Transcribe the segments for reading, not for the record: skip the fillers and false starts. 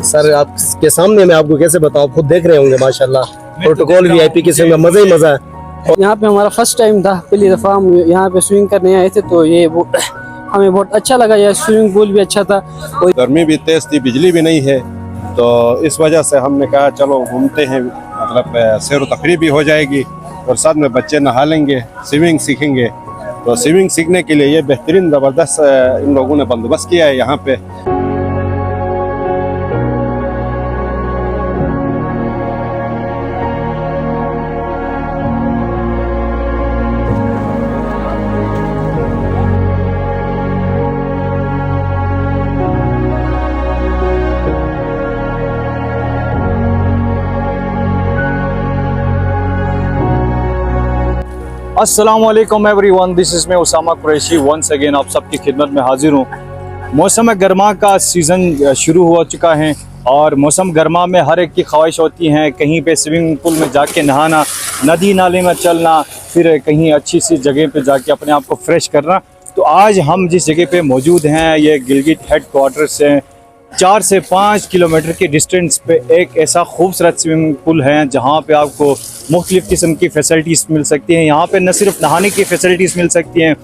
Sir आपके सामने मैं आपको कैसे बताऊं, खुद देख रहे होंगे माशाल्लाह, प्रोटोकॉल वीआईपी किस्म में मजा ही मजा है। यहाँ पे हमारा फर्स्ट टाइम था, पहली दफ़ा हम यहाँ पे स्विमिंग करने आए थे, तो ये हमें बहुत अच्छा लगा। यह स्विमिंग पूल भी अच्छा था। गर्मी भी तेज थी, बिजली भी नहीं है, तो इस वजह से हमने कहा चलो घूमते हैं, मतलब सैर व तफरी भी हो जाएगी और साथ में बच्चे नहा लेंगे, स्विमिंग सीखेंगे। तो स्विमिंग सीखने के लिए ये बेहतरीन ज़बरदस्त इन लोगों ने बंदोबस्त किया है यहाँ पे। अस्सलामुअलैकुम एवरीवन, दिस इज़ मैं उसामा कुरैशी वंस अगेन आप सबकी खिदमत में हाजिर हूँ। मौसम गर्मा का सीज़न शुरू हो चुका है और मौसम गर्मा में हर एक की ख्वाहिश होती है कहीं पे स्विमिंग पूल में जाके नहाना, नदी नाले में चलना, फिर कहीं अच्छी सी जगह पे जाके अपने आप को फ्रेश करना। तो आज हम जिस जगह पे मौजूद हैं ये गिलगित हेड क्वार्टर से 4 से 5 किलोमीटर के डिस्टेंस पे एक ऐसा खूबसूरत स्विमिंग पूल है जहाँ पे आपको मुख्तलिफ़ किस्म की फ़ैसिलिटीज़ मिल सकती हैं। यहाँ पे न सिर्फ नहाने की फ़ैसिलिटीज़ मिल सकती हैं,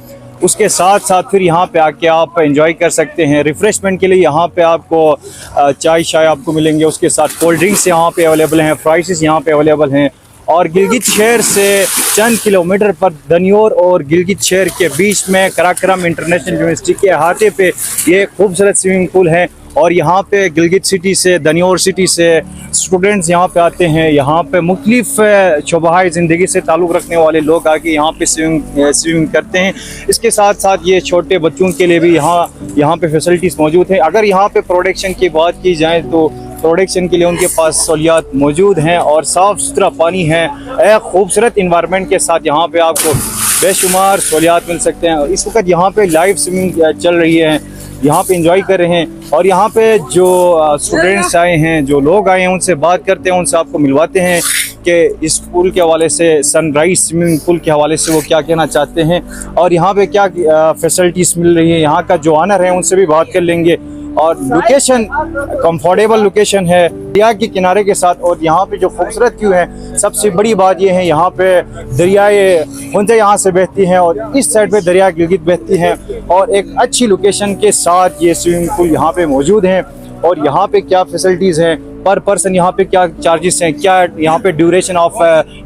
उसके साथ साथ फिर यहाँ पे आके आप एंजॉय कर सकते हैं। रिफ़्रेशमेंट के लिए यहाँ पे आपको चाय शाय आपको मिलेंगे, उसके साथ कोल्ड ड्रिंक्स यहाँ पे अवेलेबल हैं, फ्राइज़ यहाँ पे अवेलेबल हैं। और गिलगित शहर से चंद किलोमीटर पर दनियोर और गिलगित शहर के बीच में कराक्रम इंटरनेशनल यूनिवर्सिटी के अहाते पे ये खूबसूरत स्विमिंग पूल है। और यहाँ पे गिलगित सिटी से, दनियोर सिटी से स्टूडेंट्स यहाँ पे आते हैं। यहाँ पे मुख्तलिफ़ शोबाए ज़िंदगी से ताल्लुक़ रखने वाले लोग आके यहाँ पे स्विमिंग करते हैं। इसके साथ साथ ये छोटे बच्चों के लिए भी यहाँ पे फैसिलिटीज़ मौजूद हैं। अगर यहाँ पे प्रोडक्शन की बात की जाए तो प्रोडक्शन के लिए उनके पास सहूलियात मौजूद हैं और साफ़ सुथरा पानी है। एक खूबसूरत इन्वायरमेंट के साथ यहाँ पे आपको बेशुमार सहूलियात मिल सकते हैं। इस वक्त यहाँ पे लाइव स्विमिंग चल रही है, यहाँ पे एंजॉय कर रहे हैं। और यहाँ पे जो स्टूडेंट्स आए हैं, जो लोग आए हैं, उनसे बात करते हैं, उनसे आपको मिलवाते हैं कि इस पूल के हवाले से, सनराइज स्विमिंग पूल के हवाले से वो क्या कहना चाहते हैं और यहाँ पे क्या फैसिलिटीज़ मिल रही है। यहाँ का जो ऑनर है उनसे भी बात कर लेंगे। और लोकेशन कंफर्टेबल लोकेशन है दरिया के किनारे के साथ। और यहाँ पे जो खूबसूरत व्यू है, सबसे बड़ी बात यह है यहाँ पे दरियाए हुंदे यहाँ से बहती हैं और इस साइड पे दरिया गिलगित बहती हैं। और एक अच्छी लोकेशन के साथ ये स्विमिंग पूल यहाँ पे मौजूद हैं। और यहाँ पे क्या फैसिलिटीज़ हैं, पर पर्सन यहाँ पे क्या चार्जेस हैं, क्या यहाँ पे ड्यूरेशन ऑफ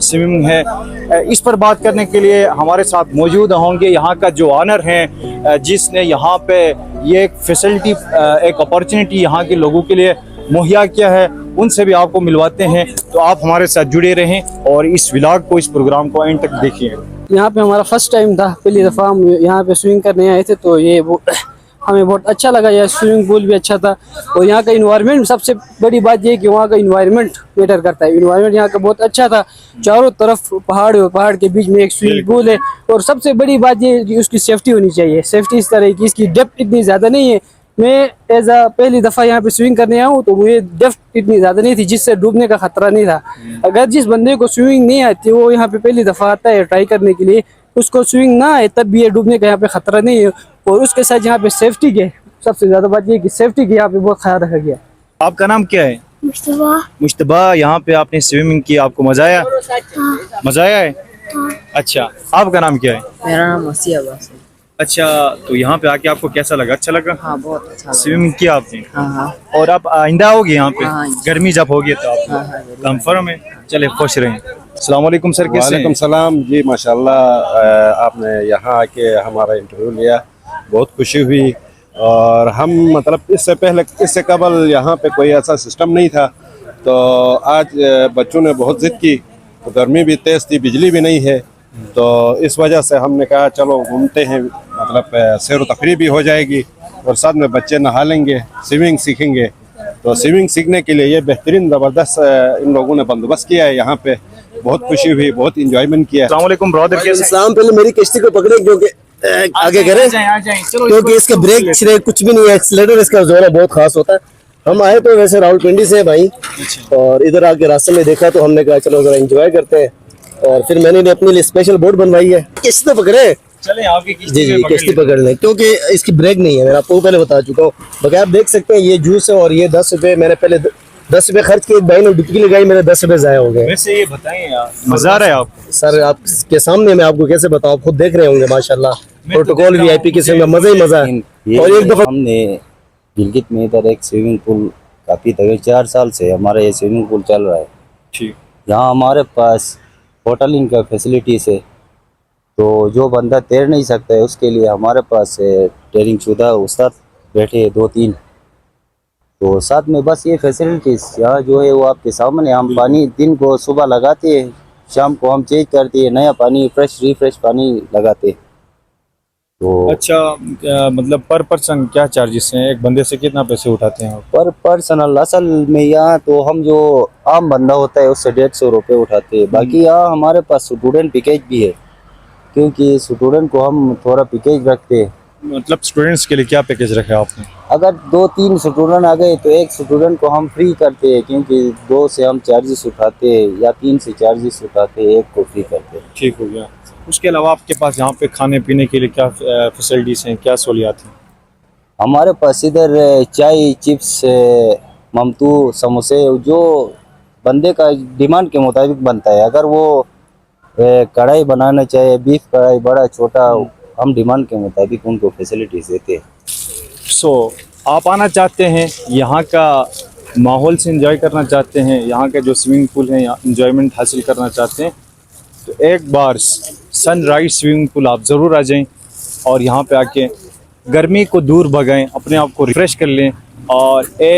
स्विमिंग है, इस पर बात करने के लिए हमारे साथ मौजूद होंगे यहाँ का जो ऑनर हैं, जिसने यहाँ पे ये एक फैसिलिटी, एक अपॉर्चुनिटी यहाँ के लोगों के लिए मुहैया किया है। उनसे भी आपको मिलवाते हैं। तो आप हमारे साथ जुड़े रहें और इस व्लॉग को, इस प्रोग्राम को एंड तक देखिए। यहाँ पे हमारा फर्स्ट टाइम था, पहली दफ़ा हम यहाँ पे स्विमिंग करने आए थे, तो ये हमें बहुत अच्छा लगा। यह स्विमिंग पूल भी अच्छा था और यहाँ का इन्वायरमेंट, सबसे बड़ी बात ये है कि वहाँ का इन्वायरमेंट मैटर करता है। इन्वायरमेंट यहाँ का बहुत अच्छा था, चारों तरफ पहाड़ और पहाड़ के बीच में एक स्विमिंग पूल है। और सबसे बड़ी बात ये है कि उसकी सेफ्टी होनी चाहिए। सेफ्टी इस तरह की, इसकी डेप्थ इतनी ज़्यादा नहीं है। मैं पहली दफ़ा यहाँ पे स्विमिंग करने आया हूँ, तो मुझे डेप्थ इतनी ज़्यादा नहीं थी जिससे डूबने का खतरा नहीं था। अगर जिस बंदे को स्विमिंग नहीं आती, वो यहाँ पे पहली दफ़ा आता है ट्राई करने के लिए, उसको स्विमिंग ना आए तब भी ये डूबने का यहाँ पे खतरा नहीं है। और उसके साथ यहाँ पे सेफ्टी के, सबसे ज़्यादा बात ये कि सेफ्टी की यहाँ पे बहुत ख्याल रखा गया। आपका नाम क्या है? मुश्तबा। मुश्तबा, यहाँ पे आपने स्विमिंग की, आपको मजा आया? मजा आया है? अच्छा, आपका नाम क्या है? मेरा नाम मसी अब्बास है। अच्छा, तो यहाँ पे आके आपको कैसा लगा? अच्छा लगा? हाँ, बहुत अच्छा लगा। स्विमिंग किया आपने? हाँ। और आप आइंदा आओगे यहाँ पे? हाँ। गर्मी जब होगी तो आप हाँ, कंफर्म है? चले, खुश रहें। अस्सलाम वालेकुम सर, कैसे हैं? वालेकुम सलाम जी, माशाल्लाह आपने यहाँ आके हमारा इंटरव्यू लिया, बहुत खुशी हुई। और हम मतलब इससे कबल यहाँ पे कोई ऐसा सिस्टम नहीं था, तो आज बच्चों ने बहुत ज़िद की, तो गर्मी भी तेज़ थी, बिजली भी नहीं है, तो इस वजह से हमने कहा चलो घूमते हैं, मतलब सैर व तफरी भी हो जाएगी और साथ में बच्चे नहा लेंगे, स्विमिंग सीखेंगे। तो स्विमिंग सीखने के लिए ये बेहतरीन ज़बरदस्त इन लोगों ने बंदोबस्त किया है यहाँ पे। बहुत खुशी हुई, बहुत इंजॉयमेंट किया। अस्सलाम वालेकुम ब्रदर, कैसे? इस्लाम पहले मेरी किश्ती को पकड़े क्योंकि आगे करें, क्योंकि इसके ब्रेक श्रेक कुछ भी नहीं है, एक्सीलरेटर इसका जोर है बहुत खास होता है। हम आए तो वैसे रावलपिंडी से भाई, और इधर आके रास्ते में देखा तो हमने कहा चलो जरा एंजॉय करते हैं। और फिर मैंने अपने लिए स्पेशल बोट बनवाई है। किश्ती तो पकड़े, चलें आपकी जी किश्ती जी में पकड़ किश्ती लेते हैं। पकड़ लें क्योंकि इसकी ब्रेक नहीं है, मैं आपको पहले बता चुका हूँ। बाकी आप देख सकते हैं ये जूस है और ये 10 रुपये, मैंने पहले 10 रुपये खर्च किए, एक भाई ने डुबकी लगाई, मेरे 10 रुपये ज़ाया हो गए। वैसे ये बताएं यार, मजा आ रहा है आपको? सर आपके सामने मैं आपको कैसे बताऊँ, आप खुद देख रहे होंगे माशाल्लाह, प्रोटोकॉल देख रहा VIP हूँ, किस्म का मज़ा ही मज़ा है। ये और एक दफ़ा हमने गिलगित में इधर एक स्विमिंग पूल काफ़ी तकरीबन 4 साल से हमारा ये स्विमिंग पूल चल रहा है। ठीक। यहाँ हमारे पास होटलिंग का फैसिलिटीज़ है, तो जो बंदा तैर नहीं सकता है उसके लिए हमारे पास ट्रेनिंग शुदा उस्ताद बैठे हैं 2-3, तो साथ में बस ये फैसिलिटीज़ यहाँ जो है वो आपके सामने। हम पानी दिन को सुबह लगाते हैं, शाम को हम चेंज करते हैं, नया पानी फ्रेश रिफ्रेश पानी लगाते हैं। तो अच्छा, मतलब पर पर्सन क्या चार्जेस हैं? एक बंदे से कितना पैसे उठाते हैं आप? पर पर्सनल असल में यहाँ तो हम जो आम बंदा होता है उससे 150 रुपये उठाते हैं। बाकी यहाँ हमारे पास स्टूडेंट पैकेज भी है, क्योंकि स्टूडेंट को हम थोड़ा पैकेज रखते हैं। मतलब स्टूडेंट्स के लिए क्या पैकेज रखा है आपने? अगर 2-3 स्टूडेंट आ गए तो एक स्टूडेंट को हम फ्री करते हैं, क्योंकि 2 से हम चार्जेस उठाते हैं या 3 से चार्जेस उठाते हैं, एक को फ्री करते हैं। ठीक हो गया। उसके अलावा आपके पास यहाँ पे खाने पीने के लिए क्या फैसिलिटीज़ हैं, क्या सहूलियात हैं? हमारे पास इधर चाय, चिप्स, ममतू, समोसे जो बंदे का डिमांड के मुताबिक बनता है। अगर वो कढ़ाई बनाना चाहे, बीफ कढ़ाई बड़ा छोटा, हम डिमांड के मुताबिक उनको फैसिलिटीज़ देते हैं। सो आप आना चाहते हैं, यहाँ का माहौल से एंजॉय करना चाहते हैं, यहाँ का जो स्विमिंग पूल है यहाँ एंजॉयमेंट हासिल करना चाहते हैं, तो एक बार सनराइज स्विमिंग पूल आप ज़रूर आ जाएं और यहाँ पे आके गर्मी को दूर भगाएं, अपने आप को रिफ़्रेश कर लें और एक